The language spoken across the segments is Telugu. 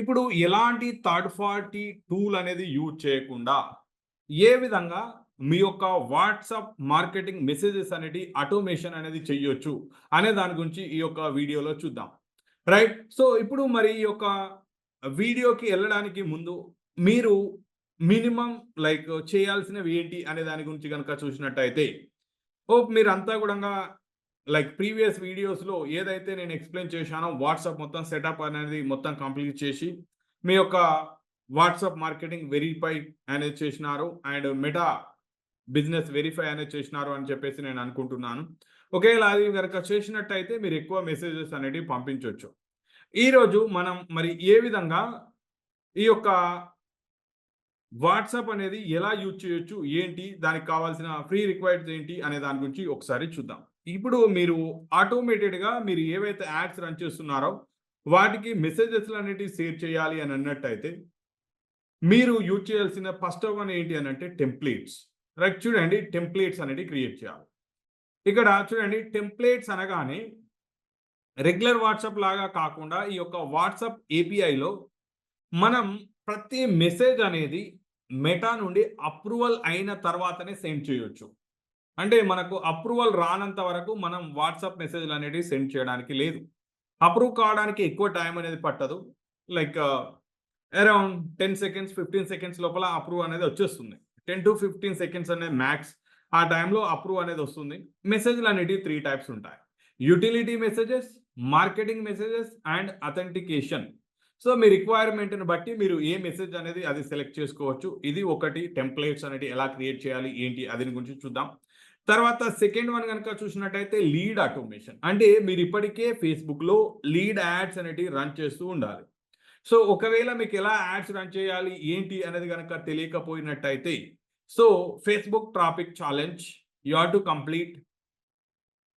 ఇప్పుడు ఎలాంటి థర్డ్ పార్టీ టూల్ అనేది యూజ్ చేయకుండా ఏ విధంగా మీ యొక్క వాట్సాప్ మార్కెటింగ్ మెసేజెస్ అనేది ఆటోమేషన్ అనేది చేయొచ్చు అనే దాని గురించి ఈ యొక్క వీడియోలో చూద్దాం. రైట్. సో ఇప్పుడు మరి ఈ యొక్క వీడియోకి వెళ్ళడానికి ముందు మీరు మినిమం చేయాల్సినవి ఏంటి అనే దాని గురించి కనుక చూసినట్టయితే హోప్ మీరంతా కూడా లైక్ ప్రీవియస్ వీడియోస్లో ఏదైతే నేను ఎక్స్ప్లెయిన్ చేశానో వాట్సాప్ మొత్తం సెటప్ అనేది మొత్తం కంప్లీట్ చేసి మీ యొక్క వాట్సాప్ మార్కెటింగ్ వెరిఫై అనేది చేసినారు అండ్ మెటా బిజినెస్ వెరిఫై అనేది చేసినారు అని చెప్పేసి నేను అనుకుంటున్నాను. ఒకవేళ అది కనుక చేసినట్టయితే మీరు ఎక్కువ మెసేజెస్ అనేటివి పంపించవచ్చు. ఈరోజు మనం మరి ఏ విధంగా ఈ యొక్క వాట్సాప్ అనేది ఎలా యూజ్ చేయొచ్చు, ఏంటి దానికి కావాల్సిన ఫ్రీ రిక్వైర్డ్స్ ఏంటి అనే దాని గురించి ఒకసారి చూద్దాం. ఇప్పుడు మీరు ఆటోమేటెడ్గా మీరు ఏవైతే యాడ్స్ రన్ చేస్తున్నారో వాటికి మెసేజెస్ అనేటివి షేర్ చేయాలి అని అన్నట్టయితే మీరు యూజ్ చేయాల్సిన ఫస్ట్ వన్ ఏంటి అని అంటే టెంప్లేట్స్. రైట్. చూడండి, టెంప్లేట్స్ అనేవి క్రియేట్ చేయాలి. ఇక్కడ చూడండి, టెంప్లేట్స్ అనగానే రెగ్యులర్ వాట్సాప్ లాగా కాకుండా ఈ యొక్క వాట్సాప్ ఏపీఐలో మనం ప్రతి మెసేజ్ అనేది మెటా నుండి అప్రూవల్ అయిన తర్వాతనే సెండ్ చేయొచ్చు. అంటే మనకు అప్రూవల్ రానంత వరకు మనం వాట్సాప్ మెసేజ్లు అనేటివి సెండ్ చేయడానికి లేదు. అప్రూవ్ కావడానికి ఎక్కువ టైం అనేది పట్టదు. లైక్ అరౌండ్ 10 సెకండ్స్ 15 సెకండ్స్ లోపల అప్రూవ్ అనేది వచ్చేస్తుంది. 10 to 15 సెకండ్స్ అనేది మ్యాక్స్. ఆ టైంలో అప్రూవ్ అనేది వస్తుంది. మెసేజ్లు అనేటివి 3 టైప్స్ ఉంటాయి: utility messages, marketing messages and authentication. So మీ రిక్వైర్మెంట్ని బట్టి మీరు ఏ మెసేజ్ అనేది అది సెలెక్ట్ చేసుకోవచ్చు. ఇది ఒకటి. టెంప్లేట్స్ అనేవి ఎలా క్రియేట్ చేయాలి ఏంటి అది గురించి చూద్దాం. తర్వాత సెకండ్ వన్ కనుక చూసినట్టయితే లీడ్ ఆటోమేషన్. అంటే మీరు ఇప్పటికే ఫేస్బుక్లో లీడ్ యాడ్స్ అనేటివి రన్ చేస్తూ ఉండాలి. సో ఒకవేళ మీకు ఎలా యాడ్స్ రన్ చేయాలి ఏంటి అనేది కనుక తెలియకపోయినట్టయితే so Facebook traffic challenge you have to complete.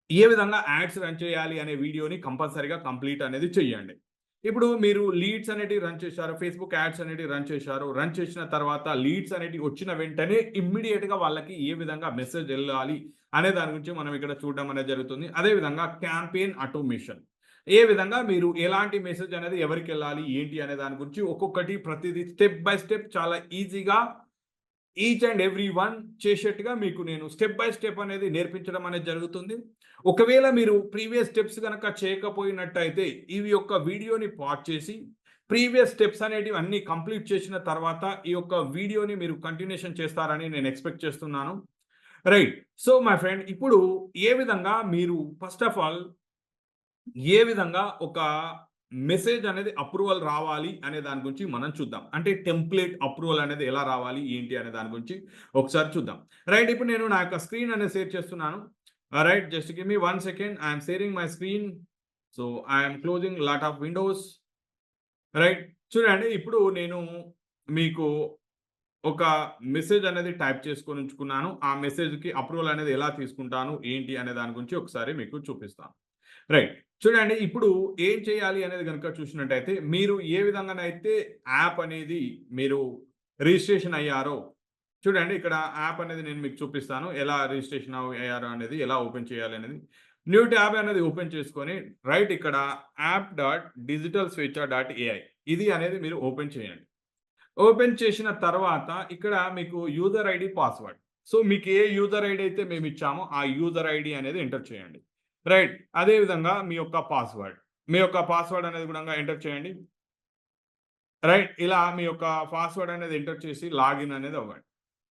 ఏ విధంగా యాడ్స్ రన్ చేయాలి అనే వీడియోని కంపల్సరీగా కంప్లీట్ అనేది చేయండి. ఇప్పుడు మీరు లీడ్స్ అనేటివి రన్ చేశారు, ఫేస్బుక్ యాడ్స్ అనేటివి రన్ చేశారు. రన్ చేసిన తర్వాత లీడ్స్ అనేటివి వచ్చిన వెంటనే ఇమ్మీడియట్గా వాళ్ళకి ఏ విధంగా మెసేజ్ వెళ్ళాలి అనే దాని గురించి మనం ఇక్కడ చూడడం అనేది జరుగుతుంది. అదేవిధంగా క్యాంపెయిన్ ఆటోమేషన్. ఏ విధంగా మీరు ఎలాంటి మెసేజ్ అనేది ఎవరికి వెళ్ళాలి ఏంటి అనే దాని గురించి ఒక్కొక్కటి ప్రతిదీ స్టెప్ బై స్టెప్ చాలా ఈజీగా ఈచ్ అండ్ ఎవ్రీ వన్ చేసేట్టుగా మీకు నేను స్టెప్ బై స్టెప్ అనేది నేర్పించడం అనేది జరుగుతుంది. ఒకవేళ మీరు ప్రీవియస్ స్టెప్స్ కనుక చేయకపోయినట్టయితే ఇవి యొక్క వీడియోని పాజ్ చేసి ప్రీవియస్ స్టెప్స్ అనేటివి అన్ని కంప్లీట్ చేసిన తర్వాత ఈ యొక్క వీడియోని మీరు కంటిన్యూషన్ చేస్తారని నేను ఎక్స్పెక్ట్ చేస్తున్నాను. రైట్. సో మై ఫ్రెండ్, ఇప్పుడు ఏ విధంగా మీరు ఫస్ట్ ఆఫ్ ఆల్ ఏ విధంగా ఒక మెసేజ్ అనేది అప్రూవల్ రావాలి అనే దాని గురించి మనం చూద్దాం. అంటే టెంప్లేట్ అప్రూవల్ అనేది ఎలా రావాలి ఏంటి అనే దాని గురించి ఒకసారి చూద్దాం. రైట్. ఇప్పుడు నేను నా యొక్క స్క్రీన్ అనేది షేర్ చేస్తున్నాను. Right. Just give me 1 second. I'm sharing my screen. So I'm closing lot of Windows. Right. చూడండి, ఇప్పుడు నేను మీకు ఒక మెసేజ్ అనేది టైప్ చేసుకొని ఉంచుకున్నాను. ఆ మెసేజ్కి అప్రూవల్ అనేది ఎలా తీసుకుంటాను ఏంటి అనే దాని గురించి ఒకసారి మీకు చూపిస్తాను. రైట్. చూడండి, ఇప్పుడు ఏం చేయాలి అనేది కనుక చూసినట్టయితే మీరు ఏ విధంగానైతే యాప్ అనేది మీరు రిజిస్ట్రేషన్ అయ్యారో చూడండి, ఇక్కడ యాప్ అనేది నేను మీకు చూపిస్తాను. ఎలా రిజిస్ట్రేషన్ అయ్యారో అనేది ఎలా ఓపెన్ చేయాలి అనేది. న్యూ ట్యాబ్ అనేది ఓపెన్ చేసుకొని రైట్ ఇక్కడ app.digitalswitcher.ai ఇది అనేది మీరు ఓపెన్ చేయండి. ఓపెన్ చేసిన తర్వాత ఇక్కడ మీకు యూజర్ ఐడి, పాస్వర్డ్. సో మీకు ఏ యూజర్ ఐడి అయితే మేము ఇచ్చామో ఆ యూజర్ ఐడి అనేది ఎంటర్ చేయండి. రైట్. అదేవిధంగా మీ యొక్క పాస్వర్డ్ అనేది కూడా ఎంటర్ చేయండి. రైట్. ఇలా మీ యొక్క పాస్వర్డ్ అనేది ఎంటర్ చేసి లాగిన్ అనేది అవ్వండి.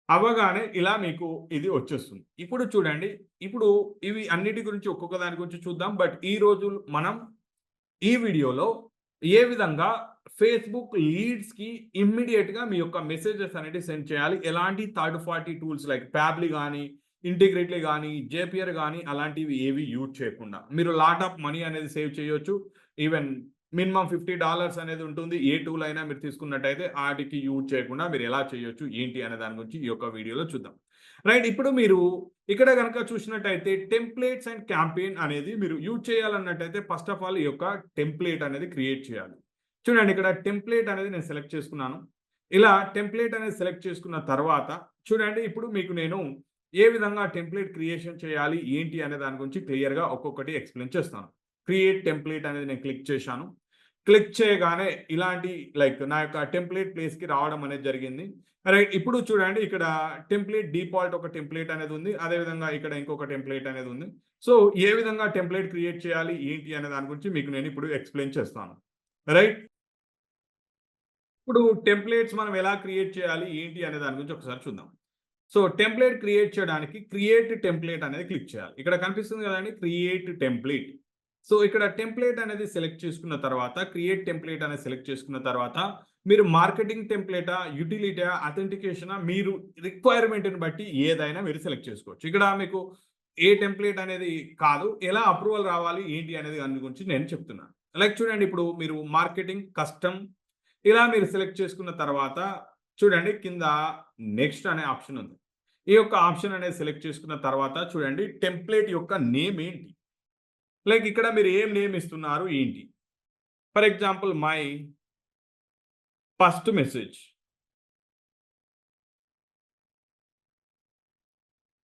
అవ్వగానే ఇలా మీకు ఇది వచ్చేస్తుంది. ఇప్పుడు చూడండి, ఇప్పుడు ఇవి అన్నిటి గురించి ఒక్కొక్క దాని గురించి చూద్దాం. బట్ ఈ రోజు మనం ఈ వీడియోలో ఏ విధంగా ఫేస్బుక్ లీడ్స్కి ఇమ్మీడియట్గా మీ యొక్క మెసేజెస్ అనేవి సెండ్ చేయాలి, ఎలాంటి థర్డ్ పార్టీ టూల్స్ లైక్ ప్యాబ్లీ కానీ ఇంటిగ్రేట్లీ కానీ జేపియర్ కానీ అలాంటివి ఏవి యూజ్ చేయకుండా మీరు లాట్ ఆఫ్ మనీ అనేది సేవ్ చేయొచ్చు. ఈవెన్ మినిమం $50 అనేది ఉంటుంది. ఏ టూల్ అయినా మీరు తీసుకున్నట్టయితే వాటికి యూజ్ చేయకుండా మీరు ఎలా చేయొచ్చు ఏంటి అనే దాని గురించి ఈ యొక్క వీడియోలో చూద్దాం. రైట్. ఇప్పుడు మీరు ఇక్కడ కనుక చూసినట్టయితే టెంప్లేట్స్ అండ్ క్యాంపెయిన్ అనేది మీరు యూజ్ చేయాలన్నట్టయితే ఫస్ట్ ఆఫ్ ఆల్ ఈ యొక్క టెంప్లేట్ అనేది క్రియేట్ చేయాలి. చూడండి, ఇక్కడ టెంప్లేట్ అనేది నేను సెలెక్ట్ చేసుకున్నాను. ఇలా టెంప్లేట్ అనేది సెలెక్ట్ చేసుకున్న తర్వాత చూడండి, ఇప్పుడు మీకు నేను ఏ విధంగా టెంప్లేట్ క్రియేషన్ చేయాలి ఏంటి అనే దాని గురించి క్లియర్గా ఒక్కొక్కటి ఎక్స్ప్లెయిన్ చేస్తాను. క్రియేట్ టెంప్లేట్ అనేది నేను క్లిక్ చేశాను. క్లిక్ చేయగానే ఇలాంటి నా యొక్క టెంప్లేట్ ప్లేస్‌కి రావడం అనేది జరిగింది. రైట్. ఇప్పుడు చూడండి ఇక్కడ టెంప్లేట్ డిఫాల్ట్ ఒక టెంప్లేట్ అనేది ఉంది. అదేవిధంగా ఇక్కడ ఇంకొక టెంప్లేట్ అనేది ఉంది. సో, ఏ విధంగా టెంప్లేట్ క్రియేట్ చేయాలి, ఏంటి అనే దాని గురించి మీకు నేను ఇప్పుడు ఎక్స్‌ప్లెయిన్ చేస్తాను. రైట్. ఇప్పుడు టెంప్లేట్స్ మనం ఎలా క్రియేట్ చేయాలి, ఏంటి అనే దాని గురించి ఒకసారి చూద్దాం. సో, టెంప్లేట్ క్రియేట్ చేయడానికి క్రియేట్ టెంప్లేట్ అనేది క్లిక్ చేయాలి. ఇక్కడ కనిపిస్తుంది కదండీ! Create template. సో, ఇక్కడ టెంప్లేట్ అనేది సెలెక్ట్ చేసుకున్న తర్వాత, క్రియేట్ టెంప్లేట్ అనేది సెలెక్ట్ చేసుకున్న తర్వాత, మీరు మార్కెటింగ్ టెంప్లేటా, యుటిలిటీయా, అథెంటికేషనా మీరు రిక్వైర్మెంట్‌ని బట్టి ఏదైనా మీరు సెలెక్ట్ చేసుకోవచ్చు. ఇక్కడ మీకు ఏ టెంప్లేట్ అనేది కాదు, ఎలా అప్రూవల్ రావాలి, ఏంటి అనేది దాని గురించి నేను చెప్తున్నాను. చూడండి ఇప్పుడు మీరు మార్కెటింగ్, కస్టమ్ ఇలా మీరు సెలెక్ట్ చేసుకున్న తర్వాత చూడండి కింద నెక్స్ట్ అనే ఆప్షన్ ఉంది. ఈ యొక్క ఆప్షన్ అనేది సెలెక్ట్ చేసుకున్న తర్వాత చూడండి టెంప్లేట్ యొక్క నేమ్ ఏంటి? ఇక్కడ మీరు ఏం నేమ్ ఇస్తున్నారు ఏంటి? For example my first message.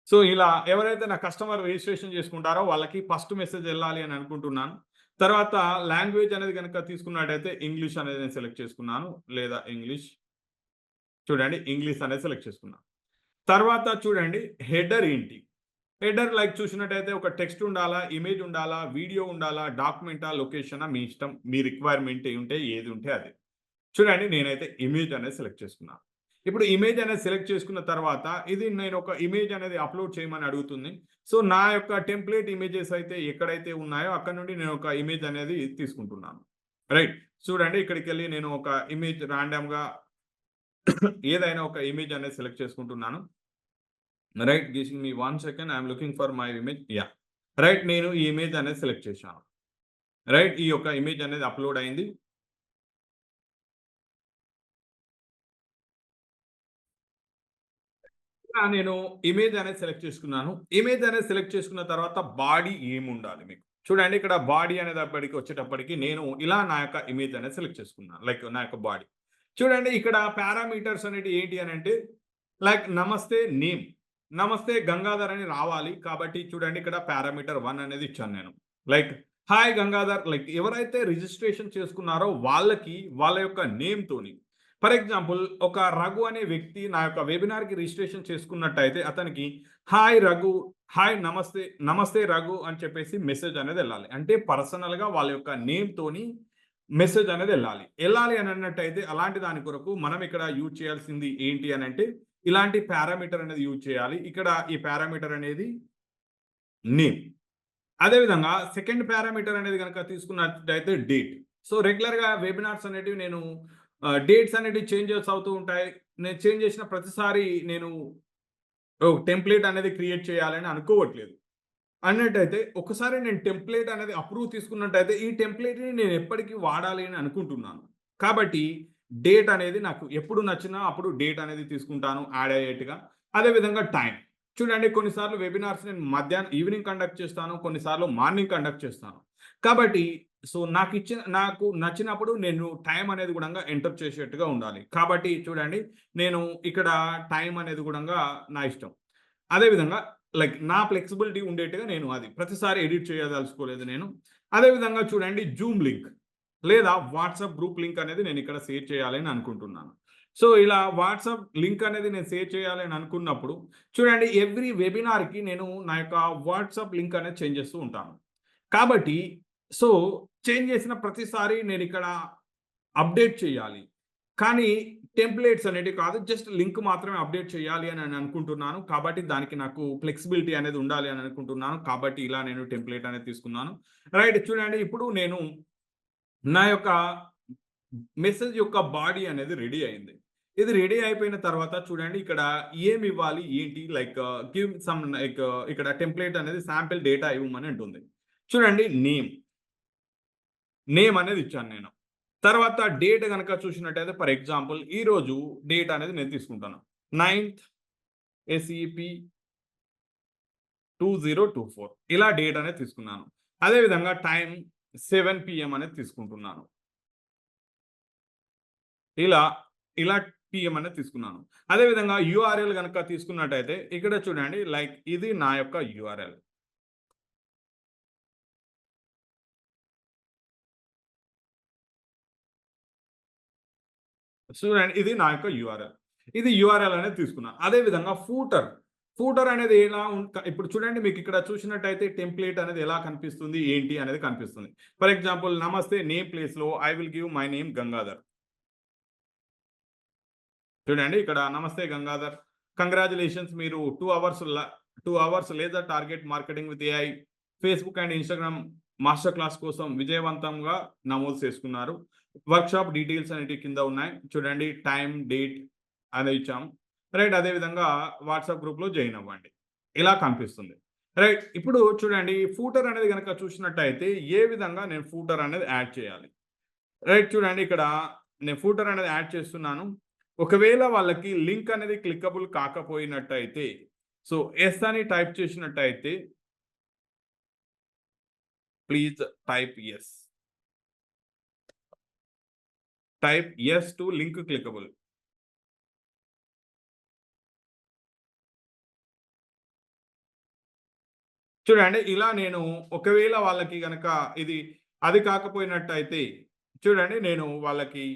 So, ఇలా ఎవరైతే నా కస్టమర్ రిజిస్ట్రేషన్ చేసుకుంటారో వాళ్ళకి ఫస్ట్ మెసేజ్ ఎళ్ళాలి అని అనుకుంటున్నాను. తర్వాత లాంగ్వేజ్ అనేది గనుక తీసుకున్నట్టయితే ఇంగ్లీష్ అనేది నేను సెలెక్ట్ చేసుకున్నాను. లేదా ఇంగ్లీష్. చూడండి ఇంగ్లీష్ అనేది సెలెక్ట్ చేసుకున్నాను. తర్వాత చూడండి హెడర్ ఏంటి? హెడర్ చూసినట్టయితే ఒక టెక్స్ట్ ఉండాలా, ఇమేజ్ ఉండాలా, వీడియో ఉండాలా, డాక్యుమెంటా, లొకేషనా మీ ఇష్టం. మీ రిక్వైర్మెంట్ ఉంటే ఏది ఉంటే అది. చూడండి నేనైతే ఇమేజ్ అనేది సెలెక్ట్ చేసుకున్నాను. ఇప్పుడు ఇమేజ్ అనేది సెలెక్ట్ చేసుకున్న తర్వాత ఇది నేను ఒక ఇమేజ్ అనేది అప్‌లోడ్ చేయమని అడుగుతుంది. సో, నా యొక్క టెంప్లేట్ ఇమేజెస్ అయితే ఎక్కడైతే ఉన్నాయో అక్కడి నుండి నేను ఒక ఇమేజ్ అనేది తీసుకుంటున్నాను. రైట్. చూడండి ఇక్కడికెళ్ళి నేను ఒక ఇమేజ్ రాండమ్‌గా ఏదైనా ఒక ఇమేజ్ అనేది సెలెక్ట్ చేసుకుంటున్నాను. Right. Give me 1 second. I am looking for my image. Yeah! Right. నేను ఈ ఇమేజ్ అనేది సెలెక్ట్ చేశాను. రైట్. ఈ యొక్క ఇమేజ్ అనేది అప్‌లోడ్ అయింది. నేను ఇమేజ్ అనేది సెలెక్ట్ చేసుకున్నాను. ఇమేజ్ అనేది సెలెక్ట్ చేసుకున్న తర్వాత బాడీ ఏముండాలి మీకు? చూడండి ఇక్కడ బాడీ అనేటప్పటికి వచ్చేటప్పటికి నేను ఇలా నా యొక్క ఇమేజ్ అనేది సెలెక్ట్ చేసుకున్నాను. నా యొక్క బాడీ. చూడండి ఇక్కడ పారామీటర్స్ అనేటివి ఏంటి అనంటే నమస్తే నేమ్. నమస్తే గంగాధర్ అని రావాలి. కాబట్టి చూడండి ఇక్కడ పారామీటర్ 1 అనేది ఇచ్చాను నేను. హాయ్ గంగాధర్ ఎవరైతే రిజిస్ట్రేషన్ చేసుకున్నారో వాళ్ళకి వాళ్ళ యొక్క నేమ్‌తోని ఫర్ ఎగ్జాంపుల్ ఒక రఘు అనే వ్యక్తి నా యొక్క వెబినార్‌కి రిజిస్ట్రేషన్ చేసుకున్నట్టయితే అతనికి హాయ్ రఘు, హాయ్ నమస్తే, నమస్తే రఘు అని చెప్పేసి మెసేజ్ అనేది ఎళ్ళాలి. అంటే పర్సనల్‌గా వాళ్ళ యొక్క నేమ్‌తోని మెసేజ్ అనేది ఎళ్ళాలి. ఎళ్ళాలి అని అన్నట్టయితే అలాంటి దాని కొరకు మనం ఇక్కడ యూజ్ చేయాల్సింది ఏంటి అనంటే ఇలాంటి పారామీటర్ అనేది యూజ్ చేయాలి. ఇక్కడ ఈ పారామీటర్ అనేది నేమ్. అదేవిధంగా సెకండ్ పారామీటర్ అనేది గనక తీసుకున్నట్టయితే డేట్. సో, రెగ్యులర్‌గా వెబినార్స్ అనేటివి నేను డేట్స్ అనేటివి చేంజెస్ అవుతూ ఉంటాయి. నేను చేంజ్ చేసిన ప్రతిసారి నేను టెంప్లేట్ అనేది క్రియేట్ చేయాలని అనుకోవట్లేదు. అన్నట్టయితే ఒకసారి నేను టెంప్లేట్ అనేది అప్రూవ్ తీసుకున్నట్టయితే ఈ టెంప్లేట్‌ని నేను ఎప్పటికి వాడాలి అని అనుకుంటున్నాను. కాబట్టి డేట్ అనేది నాకు ఎప్పుడు నచ్చినా అప్పుడు డేట్ అనేది తీసుకుంటాను యాడ్ అయ్యేట్టుగా. అదేవిధంగా టైం. చూడండి కొన్నిసార్లు వెబినార్స్ నేను ఈవినింగ్ కండక్ట్ చేస్తాను. కొన్నిసార్లు మార్నింగ్ కండక్ట్ చేస్తాను. కాబట్టి నాకు నచ్చినప్పుడు నేను టైం అనేది గూడంగా ఎంటర్ చేసేట్టుగా ఉండాలి. కాబట్టి చూడండి నేను ఇక్కడ టైం అనేది గూడంగా నా ఇష్టం. అదేవిధంగా నా ఫ్లెక్సిబిలిటీ ఉండేట్టుగా నేను అది ప్రతిసారి ఎడిట్ చేయదలుచుకోలేదు నేను. అదేవిధంగా చూడండి జూమ్ లింక్ లేదా వాట్సాప్ గ్రూప్ లింక్ అనేది నేను ఇక్కడ షేర్ చేయాలని అనుకుంటున్నాను. సో, ఇలా వాట్సాప్ లింక్ అనేది నేను షేర్ చేయాలి అని అనుకున్నప్పుడు చూడండి ఎవ్రీ వెబినార్‌కి నేను నా యొక్క వాట్సాప్ లింక్ అనేది చేంజ్ చేస్తూ ఉంటాను. కాబట్టి సో, చేంజ్ చేసిన ప్రతిసారి నేనిక్కడ అప్డేట్ చేయాలి. కానీ టెంప్లేట్స్ అనేటివి కాదు. జస్ట్ లింక్ మాత్రమే అప్డేట్ చేయాలి అని నేను అనుకుంటున్నాను. కాబట్టి దానికి నాకు ఫ్లెక్సిబిలిటీ అనేది ఉండాలి అని అనుకుంటున్నాను. కాబట్టి ఇలా నేను టెంప్లేట్ అనేది తీసుకున్నాను. రైట్. చూడండి ఇప్పుడు నేను నా యొక్క మెసేజ్ యొక్క బాడీ అనేది రెడీ అయింది. ఇది రెడీ అయిపోయిన తర్వాత చూడండి ఇక్కడ ఏమివ్వాలి ఏంటి గివ్ సమ్ ఇక్కడ టెంప్లేట్ అనేది శాంపిల్ డేటా ఇవ్వమని అంటుంది. చూడండి నేమ్ అనేది ఇచ్చాను నేను. తర్వాత డేట్ గనక చూసినట్టయితే ఫర్ ఎగ్జాంపుల్ ఈరోజు డేట్ అనేది నేను తీసుకుంటాను. 9థ్ ఎస్ఈపీ 2024 ఇలా డేట్ అనేది తీసుకున్నాను. అదేవిధంగా టైం 7 PM అనేది తీసుకుంటున్నాను. ఇలా PM అనేది తీసుకున్నాను. అదేవిధంగా యూఆర్ఎల్ గనక తీసుకున్నట్టయితే ఇక్కడ చూడండి ఇది నా యొక్క యూఆర్ఎల్. చూడండి ఇది నా యొక్క యూఆర్ఎల్. ఇది యూఆర్ఎల్ అనేది తీసుకున్నాను. అదే విధంగా ఫూటర్ అనేది ఎలా ఇప్పుడు చూడండి మీకు ఇక్కడ చూసినట్టయితే టెంప్లేట్ అనేది ఎలా కనిపిస్తుంది, ఏంటి అనేది కనిపిస్తుంది. ఫర్ ఎగ్జాంపుల్ నమస్తే నేమ్ ప్లేస్‌లో I will give my name Gangadhar. చూడండి ఇక్కడ నమస్తే గంగాధర్. కంగ్రాచ్యులేషన్స్ మీరు 2 hours laser target marketing with AI Facebook and Instagram master class కోసం విజయవంతంగా నమోదు చేసుకున్నారు. వర్క్‌షాప్ డీటెయిల్స్ అనేటివి కింద ఉన్నాయి. చూడండి టైమ్, డేట్ అనేది ఇచ్చాము. రైట్. అదే విధంగా వాట్సాప్ గ్రూప్‌లో జాయిన్ అవ్వండి. ఇలా కనిపిస్తుంది. రైట్. ఇప్పుడు చూడండి ఫూటర్ అనేది గనక చూసినట్టయితే ఏ విధంగా నేను ఫూటర్ అనేది యాడ్ చేయాలి. రైట్. చూడండి ఇక్కడ నేను ఫూటర్ అనేది యాడ్ చేస్తున్నాను. ఒకవేళ వాళ్ళకి లింక్ అనేది క్లిక్కబుల్ కాకపోయినట్టయితే సో యెస్ అని టైప్ చేసినట్టయితే please type yes. Type yes to link clickable. చూడండి ఇలా నేను ఒకవేళ వాళ్ళకి గనక అది కాకపోయినట్టయితే చూడండి నేను వాళ్ళకి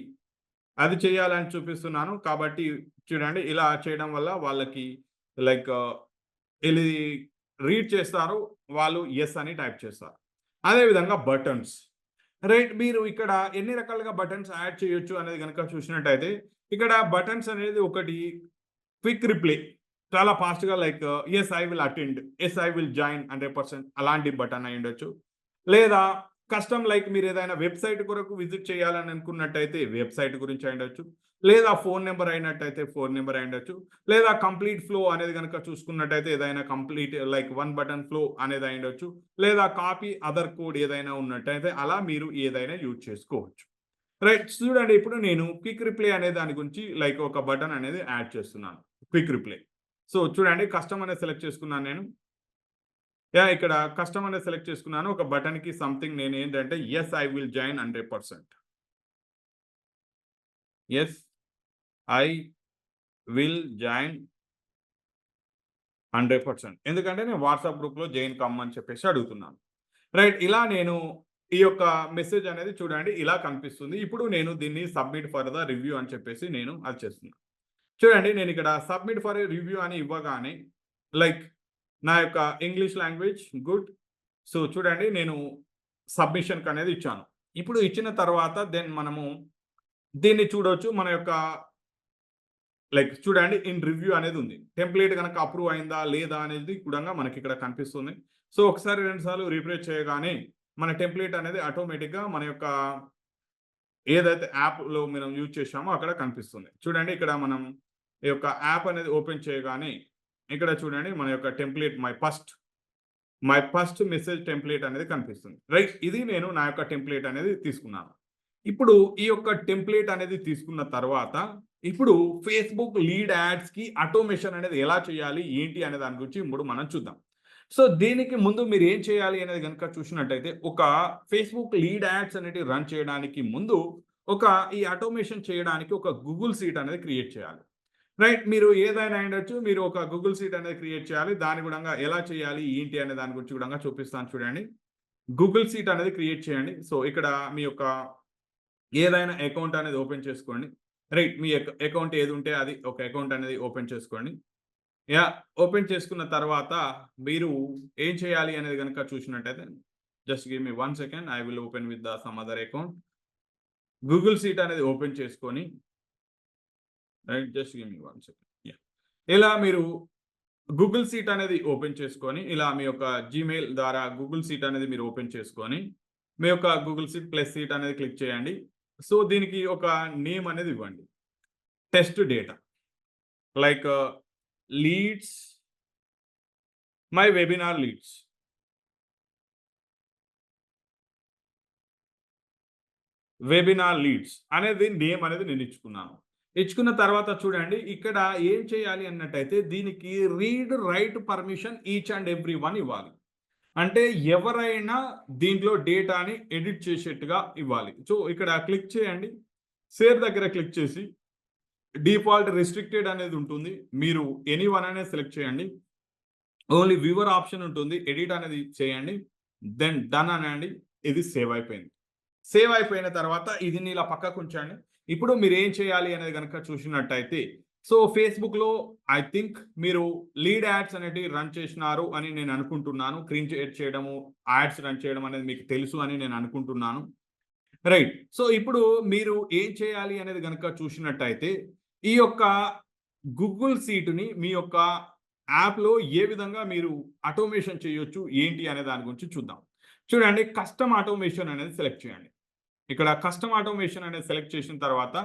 అది చేయాలని చూపిస్తున్నాను. కాబట్టి చూడండి ఇలా చేయడం వల్ల వాళ్ళకి లైక్ ఇది రీడ్ చేస్తారు. వాళ్ళు యెస్ అని టైప్ చేస్తారు. అదే విధంగా బటన్స్. రైట్. మీరు ఇక్కడ ఎన్ని రకాలుగా బటన్స్ యాడ్ చేయొచ్చు అనేది గనక చూసినట్టయితే ఇక్కడ బటన్స్ అనేది ఒకటి క్విక్ రిప్లై. చాలా ఫాస్ట్‌గా like yes I will attend, yes I will join 100% అలాంటి బటన్ అయ్యుండొచ్చు. లేదా కస్టమ్ లైక్ మీరేదైనా వెబ్‌సైట్ కొరకు విజిట్ చేయాలని అనుకున్నట్టయితే వెబ్‌సైట్ గురించి అయ్యుండొచ్చు. లేదా ఫోన్ నంబర్ అయినట్టయితే ఫోన్ నంబర్ అయ్యుండొచ్చు. లేదా కంప్లీట్ ఫ్లో అనేది గనక చూసుకున్నట్టయితే ఏదైనా complete like one button flow అనేది అయ్యుండొచ్చు. లేదా కాపీ అదర్ కోడ్ ఏదైనా ఉన్నట్టయితే అలా మీరు ఏదైనా యూజ్ చేసుకోవచ్చు. రైట్. చూడండి ఇప్పుడు నేను క్విక్ రిప్లై అనే దాని గురించి లైక్ ఒక బటన్ అనేది యాడ్ చేస్తున్నాను. Quick reply. సో చూడండి కస్టమ్ అనేది సెలెక్ట్ చేసుకున్నాను నేను. ఇక్కడ కస్టమ్ అనేది సెలెక్ట్ చేసుకున్నాను. ఒక బటన్‌కి సంథింగ్ నేనేంటంటే yes I will join 100%. Yes I will join 100%. ఎందుకంటే నేను వాట్సాప్ గ్రూప్‌లో జాయిన్ కమ్మని చెప్పేసి అడుగుతున్నాను. రైట్. ఇలా నేను ఈ యొక్క మెసేజ్ అనేది చూడండి ఇలా కనిపిస్తుంది. ఇప్పుడు నేను దీన్ని సబ్మిట్ ఫర్ ద రివ్యూ అని చెప్పేసి నేను అది చేస్తున్నాను. చూడండి నేను ఇక్కడ సబ్మిట్ ఫర్ ఎ రివ్యూ అని ఇవ్వగానే లైక్ నా యొక్క ఇంగ్లీష్ లాంగ్వేజ్ గుడ్. సో చూడండి నేను సబ్మిషన్‌కి అనేది ఇచ్చాను. ఇప్పుడు ఇచ్చిన తర్వాత దెన్ మనము దీన్ని చూడొచ్చు. మన యొక్క లైక్ చూడండి ఇన్ రివ్యూ అనేది ఉంది. టెంప్లేట్ గనక అప్రూవ్ అయిందా లేదా అనేది కూడా మనకి ఇక్కడ కనిపిస్తుంది. సో ఒకసారి 2 సార్లు రిఫ్రెష్ చేయగానే మన టెంప్లేట్ అనేది ఆటోమేటిక్‌గా మన యొక్క ఏదైతే యాప్‌లో మనం యూజ్ చేశామో అక్కడ కనిపిస్తుంది. చూడండి ఇక్కడ మనం ఈ యొక్క యాప్ అనేది ఓపెన్ చేయగానే ఇక్కడ చూడండి మన యొక్క template my first message template అనేది కనిపిస్తుంది. రైట్. ఇది నేను నా యొక్క టెంప్లేట్ అనేది తీసుకున్నాను. ఇప్పుడు ఈ యొక్క టెంప్లేట్ అనేది తీసుకున్న తర్వాత ఇప్పుడు ఫేస్‌బుక్ లీడ్ యాడ్స్‌కి ఆటోమేషన్ అనేది ఎలా చేయాలి? ఏంటి? అనే దాని గురించి ఇప్పుడు మనం చూద్దాం. సో దీనికి ముందు మీరు ఏం చేయాలి అనేది గనుక చూసినట్టయితే ఒక ఫేస్‌బుక్ లీడ్ యాడ్స్ అనేటివి రన్ చేయడానికి ముందు ఈ ఆటోమేషన్ చేయడానికి ఒక గూగుల్ షీట్ అనేది క్రియేట్ చేయాలి. రైట్. మీరు ఏదైనా అయ్యుండొచ్చు. మీరు ఒక గూగుల్ షీట్ అనేది క్రియేట్ చేయాలి. దాని గుడంగా ఎలా చేయాలి? ఏంటి? అనే దాని గురించి గుడంగా చూపిస్తాను చూడండి. గూగుల్ షీట్ అనేది క్రియేట్ చేయండి. సో ఇక్కడ మీ యొక్క ఏదైనా అకౌంట్ అనేది ఓపెన్ చేసుకోండి. రైట్. మీ అకౌంట్ ఏది ఉంటే అది ఒక అకౌంట్ అనేది ఓపెన్ చేసుకోండి. ఓపెన్ చేసుకున్న తర్వాత మీరు ఏం చేయాలి అనేది గనుక చూసినట్టయితే just give me 1 second. I will open with some other account. Google sheet అనేది ఓపెన్ చేసుకొని right. Just give me 1 second. ఇలా మీరు గూగుల్ షీట్ అనేది ఓపెన్ చేసుకొని ఇలా మీ యొక్క జీమెయిల్ ద్వారా గూగుల్ షీట్ అనేది మీరు ఓపెన్ చేసుకొని మీ యొక్క గూగుల్ షీట్ ప్లస్ షీట్ అనేది క్లిక్ చేయండి. సో దీనికి ఒక నేమ్ అనేది ఇవ్వండి. Test data like leads my webinar leads. Webinar leads అనేది నేమ్ అనేది నేను ఇచ్చుకున్నాను. ఇచ్చుకున్న తర్వాత చూడండి ఇక్కడ ఏం చేయాలి అన్నట్టయితే దీనికి read write permission each and every one ఇవ్వాలి. అంటే ఎవరైనా దీంట్లో డేటాని ఎడిట్ చేసేట్టుగా ఇవ్వాలి. సో ఇక్కడ క్లిక్ చేయండి. సేవ్ దగ్గర క్లిక్ చేసి డిఫాల్ట్ రిస్ట్రిక్టెడ్ అనేది ఉంటుంది. మీరు ఎనీవన్ అనేది సెలెక్ట్ చేయండి. ఓన్లీ వ్యూవర్ ఆప్షన్ ఉంటుంది. ఎడిట్ అనేది చేయండి. దెన్ డన్ అనండి. ఇది సేవ్ అయిపోయింది. సేవ్ అయిపోయిన తర్వాత దీన్ని ఇలా పక్కకు ఉంచండి. ఇప్పుడు మీరు ఏం చేయాలి అనేది గనుక చూసినట్టయితే సో ఫేస్‌బుక్‌లో ఐ థింక్ మీరు లీడ్ యాడ్స్ అనేటివి రన్ చేసినారు అని నేను అనుకుంటున్నాను. క్రియేట్ చేయడము, యాడ్స్ రన్ చేయడం అనేది మీకు తెలుసు అని నేను అనుకుంటున్నాను. రైట్. సో ఇప్పుడు మీరు ఏం చేయాలి అనేది గనుక చూసినట్టయితే ఈ యొక్క గూగుల్ సీట్‌ని మీ యొక్క యాప్‌లో ఏ విధంగా మీరు ఆటోమేషన్ చేయొచ్చు, ఏంటి అనే దాని గురించి చూద్దాం. చూడండి కస్టమ్ ఆటోమేషన్ అనేది సెలెక్ట్ చేయండి. ఇక్కడ కస్టమ్ ఆటోమేషన్ అనేది సెలెక్ట్ చేసిన తర్వాత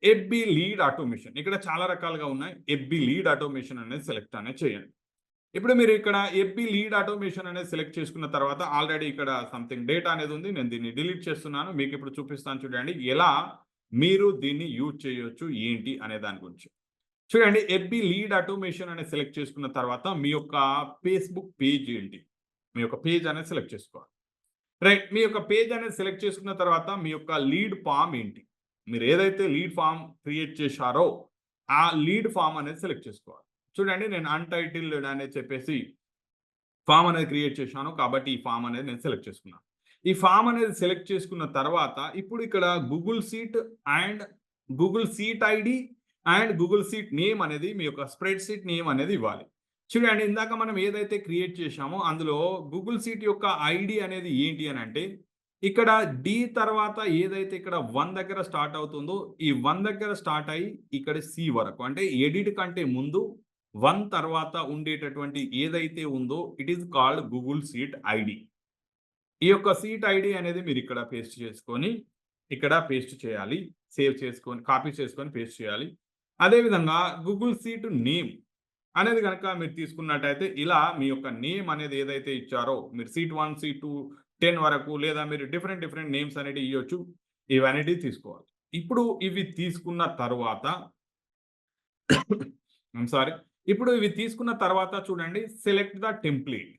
ఎఫ్‌బి లీడ్ ఆటోమేషన్ ఇక్కడ చాలా రకాలుగా ఉన్నాయి. ఎఫ్‌బి లీడ్ ఆటోమేషన్ అనేది సెలెక్ట్ అనేది చేయండి. ఇప్పుడు మీరు ఇక్కడ ఎఫ్‌బి లీడ్ ఆటోమేషన్ అనేది సెలెక్ట్ చేసుకున్న తర్వాత ఆల్రెడీ ఇక్కడ సంథింగ్ డేటా అనేది ఉంది. నేను దీన్ని డిలీట్ చేస్తున్నాను. మీకు ఇప్పుడు చూపిస్తాను చూడండి. ఎలా మీరు దీన్ని యూజ్ చేయొచ్చు ఏంటి అనే దాని గురించి. చూడండి ఎఫ్‌బి లీడ్ ఆటోమేషన్ అనేది సెలెక్ట్ చేసుకున్న తర్వాత మీ యొక్క ఫేస్‌బుక్ పేజ్ ఏంటి? మీ యొక్క పేజ్ అనేది సెలెక్ట్ చేసుకోవాలి. రైట్. మీ యొక్క పేజ్ అనేది సెలెక్ట్ చేసుకున్న తర్వాత మీ యొక్క లీడ్ ఫార్మ్ ఏంటి? మీరు ఏదైతే లీడ్ ఫార్మ్ క్రియేట్ చేశారో ఆ లీడ్ ఫార్మ్ అనేది సెలెక్ట్ చేసుకోవాలి. చూడండి నేను అన్‌టైటిల్డ్ అనేది చెప్పేసి ఫార్మ్ అనేది క్రియేట్ చేశాను. కాబట్టి ఈ ఫార్మ్ అనేది నేను సెలెక్ట్ చేసుకున్నాను. ఈ ఫార్మ్ అనేది సెలెక్ట్ చేసుకున్న తర్వాత ఇప్పుడు ఇక్కడ Google sheet and Google sheet ID and Google sheet name అనేది మీ యొక్క స్ప్రెడ్ షీట్ నేమ్ అనేది ఇవ్వాలి. చూడండి ఇందాక మనం ఏదైతే క్రియేట్ చేశామో అందులో గూగుల్ షీట్ యొక్క ఐడి అనేది ఏంటి అని అంటే ఇక్కడ డి తర్వాత ఏదైతే ఇక్కడ 1 దగ్గర స్టార్ట్ అవుతుందో ఈ 1 దగ్గర స్టార్ట్ అయ్యి ఇక్కడ సి వరకు అంటే ఎడిట్ కంటే ముందు 1 తర్వాత ఉండేటటువంటి ఏదైతే ఉందో it is called Google sheet ID. ఈ యొక్క షీట్ ఐడి అనేది మీరు ఇక్కడ పేస్ట్ చేసుకొని ఇక్కడ పేస్ట్ చేయాలి. సేవ్ చేసుకొని కాపీ చేసుకొని పేస్ట్ చేయాలి. అదేవిధంగా గూగుల్ షీట్ నేమ్ అనేది గనక మీరు తీసుకున్నట్టయితే ఇలా మీ యొక్క నేమ్ అనేది ఏదైతే ఇచ్చారో మీరు సీట్ 1, సీట్ 2, 10 వరకు లేదా మీరు డిఫరెంట్ నేమ్స్ అనేటివి ఇయ్యొచ్చు. ఇవనేటివి తీసుకోవాలి. ఇప్పుడు ఇవి తీసుకున్న తరువాత ఐమ్ సారీ. ఇప్పుడు ఇవి తీసుకున్న తర్వాత చూడండి సెలెక్ట్ ద టెంప్లేట్.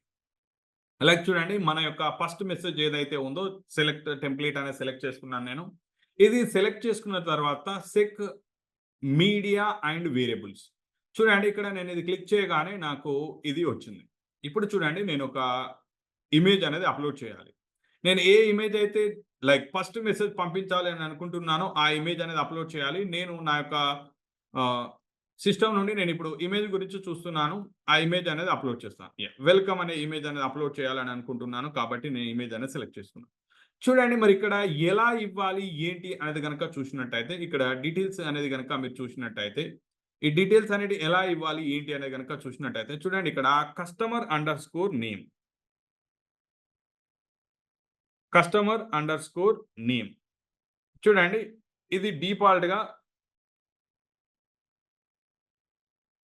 లైక్ చూడండి మన యొక్క ఫస్ట్ మెసేజ్ ఏదైతే ఉందో సెలెక్ట్ టెంప్లేట్ అనేది సెలెక్ట్ చేసుకున్నాను నేను. ఇది సెలెక్ట్ చేసుకున్న తర్వాత సెక్ మీడియా అండ్ వేరియబుల్స్. చూడండి ఇక్కడ నేను ఇది క్లిక్ చేయగానే నాకు ఇది వచ్చింది. ఇప్పుడు చూడండి నేను ఒక ఇమేజ్ అనేది అప్లోడ్ చేయాలి. నేను ఏ ఇమేజ్ అయితే లైక్ ఫస్ట్ మెసేజ్ పంపించాలి అని అనుకుంటున్నానో ఆ ఇమేజ్ అనేది అప్లోడ్ చేయాలి. నేను నా యొక్క సిస్టమ్ నుండి నేను ఇప్పుడు ఇమేజ్ గురించి చూస్తున్నాను. ఆ ఇమేజ్ అనేది అప్లోడ్ చేస్తాను. వెల్కమ్ అనే ఇమేజ్ అనేది అప్లోడ్ చేయాలని అనుకుంటున్నాను. కాబట్టి నేను ఇమేజ్ అనేది సెలెక్ట్ చేసుకున్నాను. చూడండి మరి ఇక్కడ ఎలా ఇవ్వాలి ఏంటి అనేది గనక చూసినట్టయితే ఇక్కడ డీటెయిల్స్ అనేది గనక మీరు చూసినట్టయితే ఈ డీటెయిల్స్ అనేది ఎలా ఇవ్వాలి ఏంటి అనేది గనక చూసినట్టయితే చూడండి ఇక్కడ కస్టమర్_నేమ్ చూడండి ఇది డిఫాల్ట్‌గా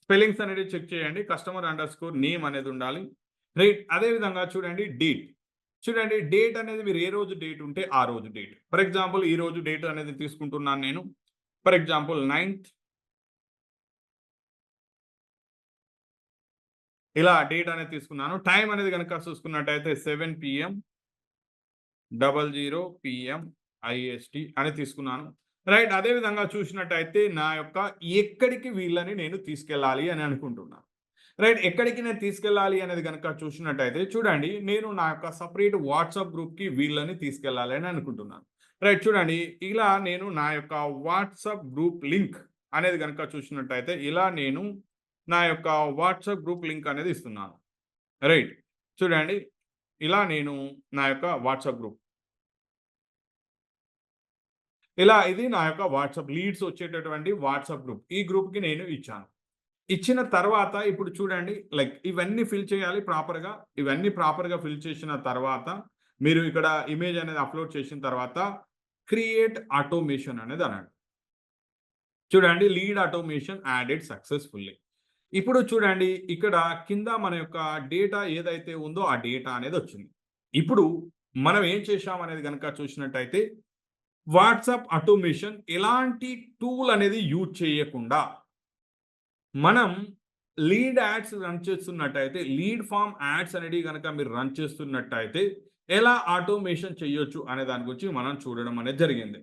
స్పెల్లింగ్స్ అనేది చెక్ చేయండి. కస్టమర్_నేమ్ అనేది ఉండాలి. రైట్. అదే విధంగా చూడండి డేట్. చూడండి డేట్ అనేది మీరు ఏ రోజు డేట్ ఉంటే ఆ రోజు డేట్. ఫర్ ఎగ్జాంపుల్ ఈ రోజు డేట్ అనేది తీసుకుంటున్నాను నేను. ఫర్ ఎగ్జాంపుల్ 9th ఇలా డేట్ అనేది తీసుకున్నాను. టైం అనేది గనక చూసుకున్నట్టయితే 7 PM 00 PM IST అని తీసుకున్నాను. రైట్. అదే విధంగా చూసినట్టయితే నా యొక్క ఎక్కడికి వీళ్ళని నేను తీసుకెళ్ళాలి అని అనుకుంటున్నాను. రైట్. ఎక్కడికి నేను తీసుకెళ్ళాలి అనేది గనక చూసినట్టయితే చూడండి నేను నా యొక్క సెపరేట్ వాట్సాప్ గ్రూప్‌కి వీళ్ళని తీసుకెళ్ళాలి అని అనుకుంటున్నాను. రైట్. చూడండి ఇలా నేను నా యొక్క వాట్సాప్ గ్రూప్ లింక్ అనేది గనక చూసినట్టయితే ఇలా నేను నా యొక్క వాట్సాప్ గ్రూప్ లింక్ అనేది ఇస్తున్నాను. రైట్. చూడండి ఇలా నేను నా యొక్క వాట్సాప్ గ్రూప్ ఇలా ఇది నా యొక్క వాట్సాప్ లీడ్స్ వచ్చేటటువంటి వాట్సాప్ గ్రూప్. ఈ గ్రూప్‌కి నేను ఇచ్చాను. ఇచ్చిన తర్వాత ఇప్పుడు చూడండి లైక్ ఇవన్నీ ఫిల్ చేయాలి ప్రాపర్‌గా. ఇవన్నీ ప్రాపర్‌గా ఫిల్ చేసిన తర్వాత మీరు ఇక్కడ ఇమేజ్ అనేది అప్లోడ్ చేసిన తర్వాత క్రియేట్ ఆటోమేషన్ అనేది అనండి. చూడండి లీడ్ ఆటోమేషన్ యాడెడ్ సక్సెస్‌ఫుల్లీ. ఇప్పుడు చూడండి ఇక్కడ కింద మన యొక్క డేటా ఏదైతే ఉందో ఆ డేటా అనేది వచ్చింది. ఇప్పుడు మనం ఏం చేశాం అనేది గనక చూసినట్టయితే వాట్సాప్ ఆటోమేషన్ ఎలాంటి టూల్ అనేది యూజ్ చేయకుండా మనం లీడ్ యాడ్స్ రన్ చేస్తున్నట్టయితే లీడ్ ఫార్మ్ యాడ్స్ అనేది గనక మీరు రన్ చేస్తున్నట్టయితే ఎలా ఆటోమేషన్ చేయొచ్చు అనే దాని గురించి మనం చూడడం అనేది జరిగింది.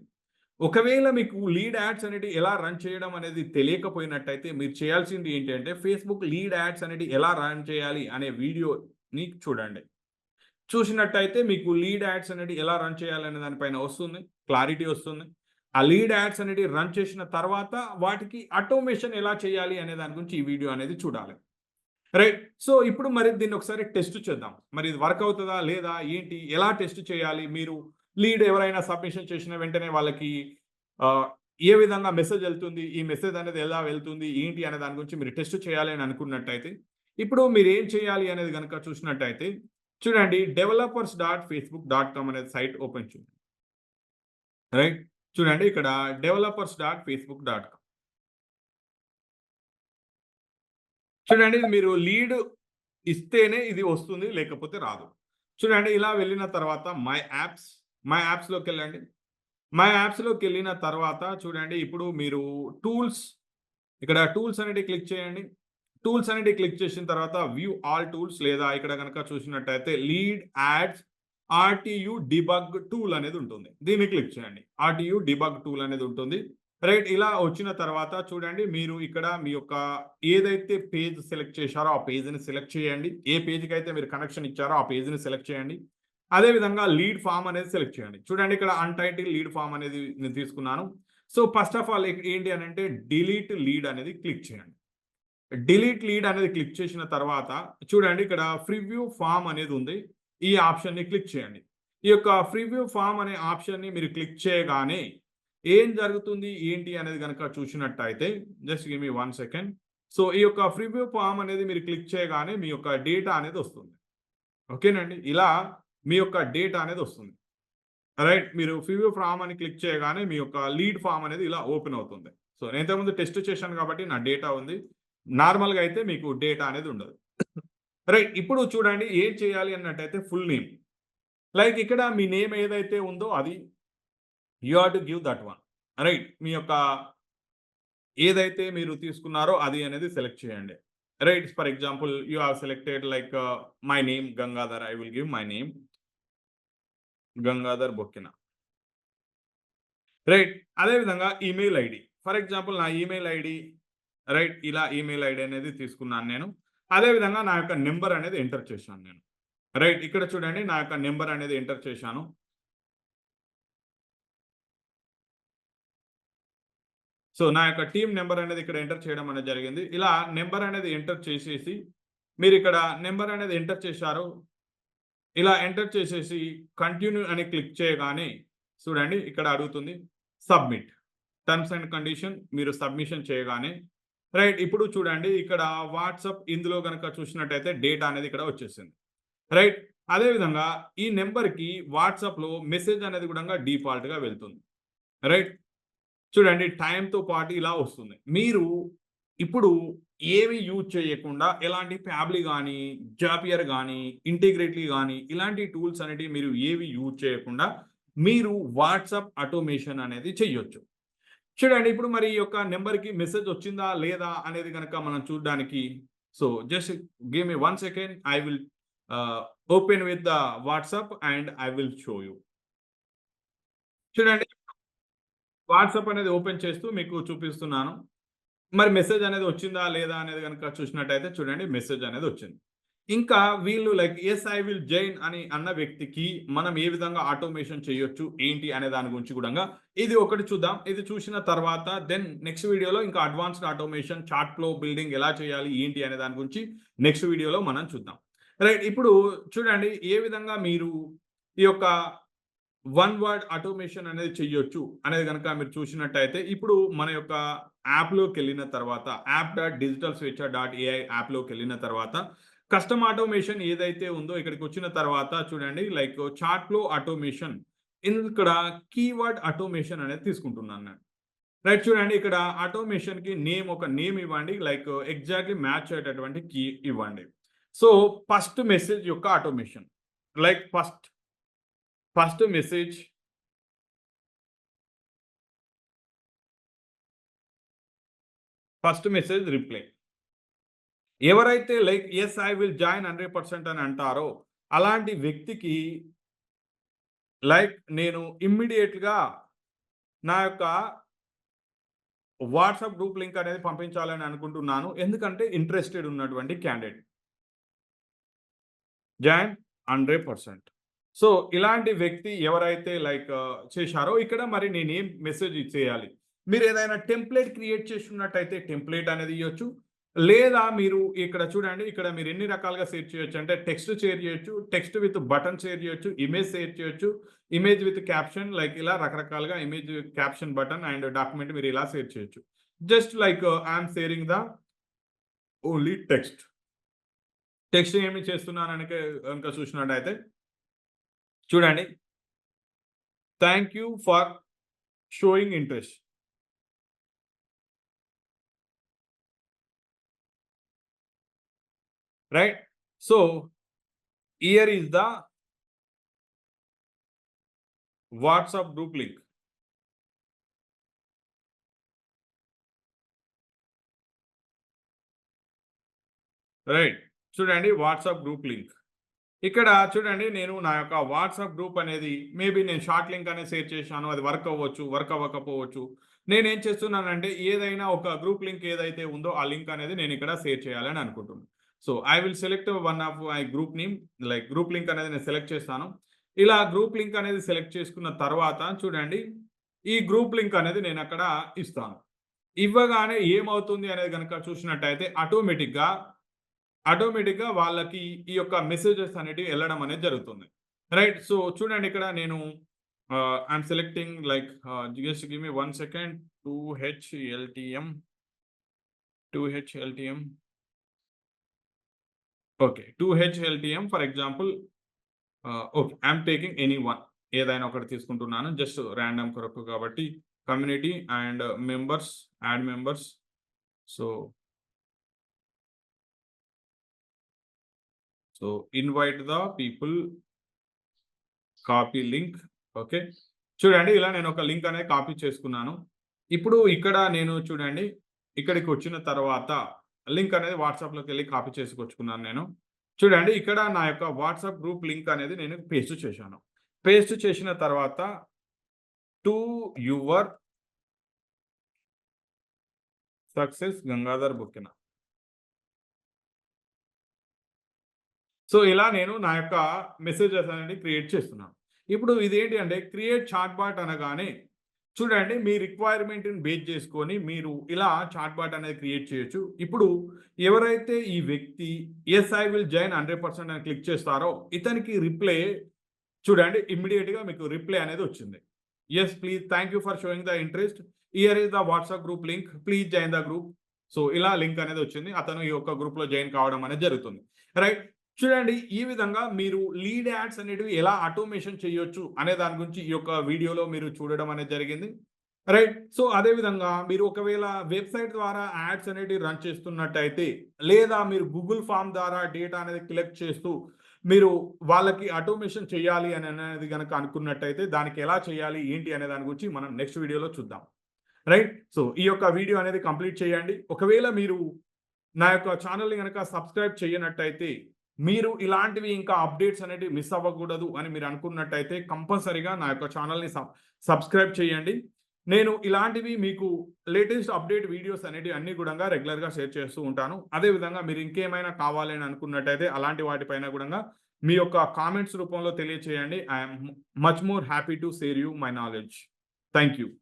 ఒకవేళ మీకు లీడ్ యాడ్స్ అనేటివి ఎలా రన్ చేయడం అనేది తెలియకపోయినట్టయితే మీరు చేయాల్సింది ఏంటంటే ఫేస్‌బుక్ లీడ్ యాడ్స్ అనేటివి ఎలా రన్ చేయాలి అనే వీడియోని చూడండి. చూసినట్టయితే మీకు లీడ్ యాడ్స్ అనేటివి ఎలా రన్ చేయాలి అనే దానిపైన వస్తుంది. క్లారిటీ వస్తుంది. ఆ లీడ్ యాడ్స్ అనేటివి రన్ చేసిన తర్వాత వాటికి ఆటోమేషన్ ఎలా చేయాలి అనే దాని గురించి ఈ వీడియో అనేది చూడాలి. రైట్. సో, ఇప్పుడు మరి దీన్ని ఒకసారి టెస్ట్ చేద్దాం. మరి ఇది వర్క్ అవుతదా? లేదా? ఏంటి? ఎలా టెస్ట్ చేయాలి? మీరు లీడ్ ఎవరైనా సబ్మిషన్ చేసిన వెంటనే వాళ్ళకి ఆహ్, ఏ విధంగా మెసేజ్ ఎళ్తుంది? ఈ మెసేజ్ అనేది ఎలా వెళ్తుంది? ఏంటి? అనే దాని గురించి మీరు టెస్ట్ చేయాలి అని అనుకున్నట్టయితే, ఇప్పుడు మీరేం చేయాలి అనేది గనక చూసినట్టయితే, చూడండి developers.facebook.com అనేది సైట్ ఓపెన్ చేయండి. రైట్. చూడండి ఇక్కడ developers.facebook.com చూడండి మీరు లీడ్ ఇస్తేనే ఇది వస్తుంది. లేకపోతే రాదు. చూడండి ఇలా వెళ్ళిన తర్వాత మై యాప్స్‌లోకెళ్ళండి. మై యాప్స్‌లోకెళ్ళిన తర్వాత చూడండి ఇప్పుడు మీరు టూల్స్ ఇక్కడ టూల్స్ అనేది క్లిక్ చేయండి. టూల్స్ అనేది క్లిక్ చేసిన తర్వాత వ్యూ ఆల్ టూల్స్ లేదా ఇక్కడ గనక చూసినట్టయితే లీడ్ యాడ్స్ ఆర్‌టియు డీబగ్ టూల్ అనేది ఉంటుంది. దీన్ని క్లిక్ చేయండి. ఆర్‌టియు డీబగ్ టూల్ అనేది ఉంటుంది. రైట్. ఇలా వచ్చిన తర్వాత చూడండి మీరు ఇక్కడ మీ యొక్క ఏదైతే పేజ్ సెలెక్ట్ చేశారో ఆ పేజ్‌ని సెలెక్ట్ చేయండి. ఏ పేజ్‌కైతే మీరు కనెక్షన్ ఇచ్చారో ఆ పేజ్‌ని సెలెక్ట్ చేయండి. అదే విధంగా లీడ్ ఫార్మ్ అనేది సెలెక్ట్ చేయండి. చూడండి ఇక్కడ అన్‌టైటిల్ లీడ్ ఫార్మ్ అనేది నేను తీసుకున్నాను. సో, ఫస్ట్ ఆఫ్ ఆల్ ఏంటి అనంటే డిలీట్ లీడ్ అనేది క్లిక్ చేయండి. డిలీట్ లీడ్ అనేది క్లిక్ చేసిన తర్వాత చూడండి ఇక్కడ ప్రివ్యూ ఫార్మ్ అనేది ఉంది. ఈ ఆప్షన్‌ని క్లిక్ చేయండి. ఈ యొక్క ప్రివ్యూ ఫార్మ్ అనే ఆప్షన్‌ని మీరు క్లిక్ చేయగానే ఏం జరుగుతుంది? ఏంటి? అనేది గనక చూసినట్టయితే just give me 1 second. So, ఈ యొక్క ప్రివ్యూ ఫార్మ్ అనేది మీరు క్లిక్ చేయగానే మీ యొక్క డేటా అనేది వస్తుంది. ఓకేనండి. ఇలా మీ యొక్క డేటా అనేది వస్తుంది. రైట్. మీరు ప్రివ్యూ ఫార్మ్ అని క్లిక్ చేయగానే మీ యొక్క లీడ్ ఫార్మ్ అనేది ఇలా ఓపెన్ అవుతుంది. సో, నేను ఇంతకుముందు టెస్ట్ చేశాను కాబట్టి నా డేటా ఉంది. నార్మల్‌గా అయితే మీకు డేటా అనేది ఉండదు. రైట్. ఇప్పుడు చూడండి ఏం చేయాలి అన్నట్టయితే ఫుల్ నేమ్. లైక్ ఇక్కడ మీ నేమ్ ఏదైతే ఉందో అది you have to give that one. Right. మీ యొక్క ఏదైతే మీరు తీసుకున్నారో అది అనేది సెలెక్ట్ చేయండి. Right. For example you have selected like my name Gangadhar. I will give my name Gangadhar Bokkina. Right. అదే విధంగా ఈమెయిల్ ఐడీ. ఫర్ ఎగ్జాంపుల్ నా ఈమెయిల్ ఐడీ రైట్. ఇలా ఈమెయిల్ ఐడీ అనేది తీసుకున్నాను నేను. అదే విధంగా నా యొక్క నంబర్ అనేది ఎంటర్ చేశాను నేను. రైట్. ఇక్కడ చూడండి నా యొక్క నంబర్ అనేది ఎంటర్ చేశాను. సో, నా యొక్క టీమ్ నంబర్ అనేది ఇక్కడ ఎంటర్ చేయడం అనేది జరిగింది. ఇలా నంబర్ అనేది ఎంటర్ చేసేసి మీరిక్కడ నంబర్ అనేది ఎంటర్ చేశారు. ఇలా ఎంటర్ చేసేసి కంటిన్యూ అని క్లిక్ చేయగానే చూడండి ఇక్కడ అడుగుతుంది సబ్మిట్. టర్మ్స్ అండ్ కండిషన్ మీరు సబ్మిషన్ చేయగానే రైట్. ఇప్పుడు చూడండి ఇక్కడ వాట్సాప్ ఇందులో గనక చూసినట్టయితే డేటా అనేది ఇక్కడ వచ్చేసింది. రైట్. అదే విధంగా ఈ నంబర్‌కి వాట్సాప్‌లో మెసేజ్ అనేది గూడంగా డిఫాల్ట్‌గా వెళ్తుంది. రైట్. చూడండి టైమ్‌తో పాటు ఇలా వస్తుంది. మీరు ఇప్పుడు ఏమి యూజ్ చేయకుండా ఎలాంటి ఫ్యాబ్లీ గానీ, జాపియర్ గానీ, ఇంటిగ్రేట్‌లీ గానీ ఇలాంటి టూల్స్ అనేటివి మీరు ఏవి యూజ్ చేయకుండా మీరు వాట్సాప్ ఆటోమేషన్ అనేది చెయ్యొచ్చు. చూడండి ఇప్పుడు మరి ఈ యొక్క నంబర్‌కి మెసేజ్ వచ్చిందా? లేదా? అనేది గనక మనం చూడ్డానికి so, just give me 1 second. I will ah, open with the WhatsApp and I will show you. చూడండి వాట్సాప్ అనేది ఓపెన్ చేస్తూ మీకు చూపిస్తున్నాను. మరి మెసేజ్ అనేది వచ్చిందా? లేదా? అనేది గనక చూసినట్టయితే చూడండి మెసేజ్ అనేది వచ్చింది. ఇంకా వీళ్ళు like yes I will join అని అన్న వ్యక్తికి మనం ఏ విధంగా ఆటోమేషన్ చేయొచ్చు? ఏంటి? అనే దాని గురించి గూడంగా ఇది ఒకటి చూద్దాం. ఇది చూసిన తర్వాత దెన్ నెక్స్ట్ వీడియోలో ఇంకా advanced automation chat flow building ఎలా చేయాలి? ఏంటి? అనే దాని గురించి నెక్స్ట్ వీడియోలో మనం చూద్దాం. రైట్. ఇప్పుడు చూడండి ఏ విధంగా మీరు ఈ యొక్క వన్ వర్డ్ ఆటోమేషన్ అనేది చెయ్యొచ్చు అనేది గనక మీరు చూసినట్టయితే ఇప్పుడు మన యొక్క యాప్‌లోకెళ్ళిన తర్వాత app.digitalswitcher.ai యాప్‌లోకెళ్ళిన తర్వాత కస్టమ్ ఆటోమేషన్ ఏదైతే ఉందో ఇక్కడికొచ్చిన తర్వాత చూడండి లైక్ చాట్‌లో ఆటోమేషన్ ఇక్కడ కీవర్డ్ ఆటోమేషన్ అనేది తీసుకుంటున్నాను నేను. రైట్. చూడండి ఇక్కడ ఆటోమేషన్‌కి ఒక నేమ్ ఇవ్వండి. లైక్ ఎగ్జాక్ట్‌లీ మ్యాచ్ అయ్యేటటువంటి కీ ఇవ్వండి. సో, ఫస్ట్ మెసేజ్ యొక్క automation like first message reply. ఎవరైతే like yes I will join 100% అని అంటారో అలాంటి వ్యక్తికి లైక్ నేను ఇమ్మీడియేట్‌గా నా యొక్క వాట్సాప్ గ్రూప్ లింక్ అనేది పంపించాలని అనుకుంటున్నాను. ఎందుకంటే ఇంట్రెస్టెడ్ ఉన్నటువంటి క్యాండిడేట్. జాయిన్ 100%. సో, ఇలాంటి వ్యక్తి ఎవరైతే చేశారో ఇక్కడ మరి నేనేం మెసేజ్ చేయాలి? మీరేదైనా టెంప్లేట్ క్రియేట్ చేసున్నట్టయితే టెంప్లేట్ అనేది ఇయ్యొచ్చు. లేదా మీరు ఇక్కడ చూడండి, ఇక్కడ మీరు ఎన్ని రకాలుగా షేర్ చేయొచ్చు అంటే టెక్స్ట్ షేర్ చేయొచ్చు, టెక్స్ట్ విత్ బటన్ షేర్ చేయొచ్చు, ఇమేజ్ షేర్ చేయొచ్చు, ఇమేజ్ విత్ క్యాప్షన్ ఇలా రకరకాలుగా image caption button and document మీరు ఇలా షేర్ చేయొచ్చు. Just I am sharing the only text. Text ఏమి చేస్తున్నానని గనుక చూసినట్టయితే చూడండి. Thank you for showing interest. Right? So, here is the WhatsApp group link. Right? చూడండి వాట్సాప్ గ్రూప్ లింక్. ఇక్కడ చూడండి నేను నా యొక్క వాట్సాప్ గ్రూప్ అనేది మేబీ నేను షార్ట్ లింక్ అనేది షేర్ చేశాను. అది వర్క్ అవ్వచ్చు, వర్క్ అవ్వకపోవచ్చు. నేనేం చేస్తున్నానంటే ఏదైనా ఒక గ్రూప్ లింక్ ఏదైతే ఉందో ఆ లింక్ అనేది నేను ఇక్కడ షేర్ చేయాలని అనుకుంటున్నాను. So, I will select one of my group name group link అనేది నేను సెలెక్ట్ చేస్తాను. ఇలా గ్రూప్ లింక్ అనేది సెలెక్ట్ చేసుకున్న తర్వాత చూడండి ఈ గ్రూప్ లింక్ అనేది నేను అక్కడ ఇస్తాను. ఇవ్వగానే ఏమవుతుంది అనేది గనుక చూసినట్టయితే ఆటోమేటిక్‌గా వాళ్ళకి ఈ యొక్క మెసేజెస్ అనేటివి ఎళ్ళడం అనేది జరుగుతుంది. రైట్? సో, చూడండి ఇక్కడ నేను I'm selecting just give me 1 second 2HLTM okay. 2HLTM for example okay. I'm taking any one ఏదైనా ఒకటి తీసుకుంటున్నాను. జస్ట్ రాండమ్ కొరకు కాబట్టి community and members, add members. So, invite the people, copy link. Okay. చూడండి ఇలా నేను ఒక లింక్ అనేది కాపీ చేసుకున్నాను. ఇప్పుడు ఇక్కడ నేను చూడండి ఇక్కడికి వచ్చిన తర్వాత లింక్ అనేది వాట్సాప్‌లోకెళ్ళి కాపీ చేసుకొచ్చుకున్నాను నేను. చూడండి ఇక్కడ నా యొక్క వాట్సాప్ గ్రూప్ లింక్ అనేది నేను పేస్ట్ చేశాను. పేస్ట్ చేసిన తర్వాత to your success Gangadhar Bukkena. So, ఇలా నేను నా యొక్క మెసేజెస్ అనేది క్రియేట్ చేస్తున్నాను. ఇప్పుడు ఇదేంటి అంటే క్రియేట్ చాట్‌బాట్ అనగానే చూడండి మీ రిక్వైర్మెంట్‌ని బేస్ చేసుకొని మీరు ఇలా చాట్‌బాట్ అనేది క్రియేట్ చేయొచ్చు. ఇప్పుడు ఎవరైతే ఈ వ్యక్తి యెస్ ఐ విల్ జాయిన్ 100% అని క్లిక్ చేస్తారో ఇతనికి రిప్లై చూడండి ఇమ్మీడియేట్‌గా మీకు రిప్లై అనేది వచ్చింది. Yes please thank you for showing the interest. Here is the WhatsApp group link. Please join the group. So, ఇలా లింక్ అనేది వచ్చింది. అతను ఈ యొక్క గ్రూప్‌లో జాయిన్ కావడం అనేది జరుగుతుంది. రైట్? చూడండి ఈ విధంగా మీరు లీడ్ యాడ్స్ అనేటివి ఎలా ఆటోమేషన్ చేయొచ్చు అనే దాని గురించి ఈ యొక్క వీడియోలో మీరు చూడడం అనేది జరిగింది. రైట్? సో, అదే విధంగా మీరు ఒకవేళ వెబ్‌సైట్ ద్వారా యాడ్స్ అనేటివి రన్ చేస్తున్నట్టయితే లేదా మీరు గూగుల్ ఫార్మ్ ద్వారా డేటా అనేది కలెక్ట్ చేస్తూ మీరు వాళ్ళకి ఆటోమేషన్ చేయాలి అనేది గనక అనుకున్నట్టయితే దానికి ఎలా చేయాలి, ఏంటి అనే దాని గురించి మనం నెక్స్ట్ వీడియోలో చూద్దాం. రైట్? సో, ఈ యొక్క వీడియో అనేది కంప్లీట్ చేయండి. ఒకవేళ మీరు నా యొక్క ఛానెల్‌ని గనక సబ్స్క్రైబ్ చేయనట్టయితే మీరు ఇలాంటివి ఇంకా అప్డేట్స్ అనేటివి మిస్ అవ్వకూడదు అని మీరు అనుకున్నట్టయితే కంపల్సరీగా నా యొక్క ఛానెల్‌ని సబ్స్క్రైబ్ చేయండి. నేను ఇలాంటివి మీకు లేటెస్ట్ అప్డేట్ వీడియోస్ అనేటివి అన్నీ గూడంగా రెగ్యులర్‌గా షేర్ చేస్తూ ఉంటాను. అదే విధంగా మీరు ఇంకేమైనా కావాలి అని అనుకున్నట్టయితే అలాంటి వాటిపైన గూడంగా మీ యొక్క కామెంట్స్ రూపంలో తెలియచేయండి. I am much more happy to share you my knowledge. Thank you.